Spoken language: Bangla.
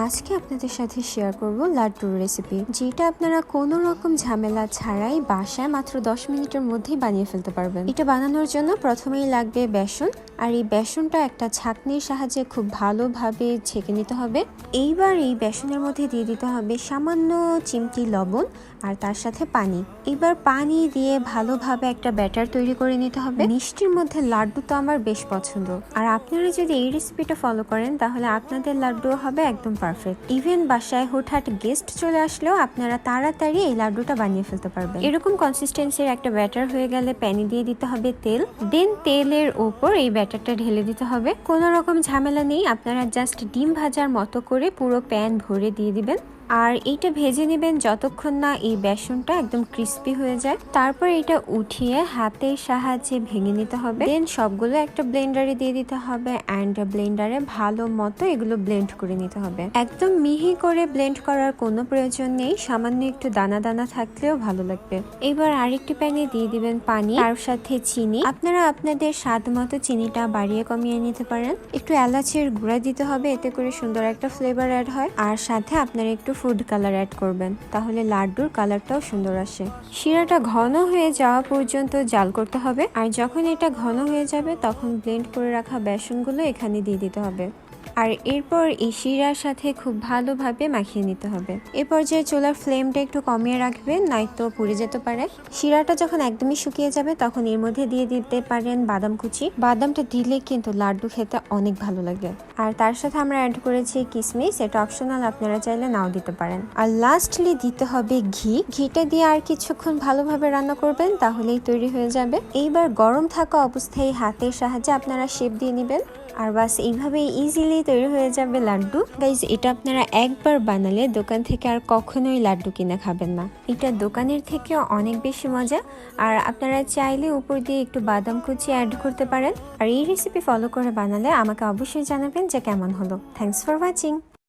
আজকে আপনাদের সাথে শেয়ার করব লাড্ডুর রেসিপি, যেটা আপনারা কোনো রকম ঝামেলা ছাড়াই বাসায় মাত্র 10 মিনিটের মধ্যেই বানিয়ে ফেলতে পারবেন। এটা বানানোর জন্য প্রথমেই লাগবে বেসন, আর এই বেসনটা একটা ছাঁকনির সাহায্যে খুব ভালোভাবে ছেঁকে নিতে হবে। এইবার এই বেসনের মধ্যে দিয়ে দিতে হবে সামান্য চিমটি লবণ আর তার সাথে পানি। এবার পানি দিয়ে ভালোভাবে একটা ব্যাটার তৈরি করে নিতে হবে। মিষ্টির মধ্যে লাড্ডু তো আমার বেশ পছন্দ, আর আপনারা যদি এই রেসিপিটা ফলো করেন তাহলে আপনাদের লাড্ডু হবে একদম পারফেক্ট। ইভেন বাসায় হুটহাট গেস্ট চলে আসলেও আপনারা তাড়াতাড়ি এই লাড্ডুটা বানিয়ে ফেলতে পারবেন। এরকম কনসিস্টেন্সির একটা ব্যাটার হয়ে গেলে প্যানে দিয়ে দিতে হবে তেল, দেন তেলের উপর এই ব্যাটারটা ঢেলে দিতে হবে। কোনো রকম ঝামেলা নেই, আপনারা জাস্ট ডিম ভাজার মতো করে পুরো প্যান ভরে দিয়ে দিবেন। আর এইটা ভেজে নেবেন যতক্ষণ না এই বেসনটা একদম ক্রিস্পি হয়ে যায়। তারপর এটা উঠিয়ে হাতের সাহায্যে ভেঙে নিতে হবে। দেন সবগুলো একটা ব্লেন্ডারে দিয়ে দিতে হবে, অ্যান্ড ব্লেন্ডারে ভালো মতো এগুলো ব্লেন্ড করে নিতে হবে। একদম মিহি করে ব্লেন্ড করার কোনো প্রয়োজন নেই, সামান্য একটু দানা দানা থাকলেও ভালো লাগবে। এবার আরেকটি প্যানে দিয়ে দিবেন পানি, তার সাথে চিনি। আপনারা আপনাদের স্বাদ মতো চিনিটা বাড়িয়ে কমিয়ে নিতে পারেন। একটু এলাচের গুঁড়া দিতে হবে, এতে করে সুন্দর একটা ফ্লেভার অ্যাড হয়। আর সাথে আপনারা একটু ফুড কালার অ্যাড করবেন, তাহলে লাড্ডুর কালারটাও সুন্দর আসে। শিরাটা ঘন হয়ে যাওয়া পর্যন্ত জাল করতে হবে, আর যখন এটা ঘন হয়ে যাবে তখন ব্লেন্ড করে রাখা বেসনগুলো এখানে দিয়ে দিতে হবে। আর এরপর এই শিরার সাথে খুব ভালোভাবে মাখিয়ে নিতে হবে। এ পর্যায়ে চুলার ফ্লেমটা একটু কমিয়ে রাখবেন, নয়তো পুড়ে যেতে পারে। শিরাটা যখন একদমই শুকিয়ে যাবে তখন এর মধ্যে দিয়ে দিতে পারেন বাদাম কুচি। বাদামটা দিলে কিন্তু লাড্ডু খেতে অনেক ভালো লাগে। আর তার সাথে আমরা অ্যাড করেছি কিশমিশ, এটা অপশনাল, আপনারা চাইলে নাও দিতে পারেন। আর লাস্টলি দিতে হবে ঘি। ঘিটা দিয়ে আর কিছুক্ষণ ভালোভাবে রান্না করবেন, তাহলেই তৈরি হয়ে যাবে। এইবার গরম থাকা অবস্থায় হাতের সাহায্যে আপনারা শেপ দিয়ে নেবেন, আর বাস এইভাবে ইজিলি তৈরি হয়ে যাবে লাড্ডু। গাইজ, এটা আপনারা একবার বানালে দোকান থেকে আর কখনোই লাড্ডু কিনে খাবেন না। এটা দোকানের থেকেও অনেক বেশি মজা। আর আপনারা চাইলে উপর দিয়ে একটু বাদাম কুচি অ্যাড করতে পারেন। আর এই রেসিপি ফলো করে বানালে আমাকে অবশ্যই জানাবেন যে কেমন হলো। Thanks for watching.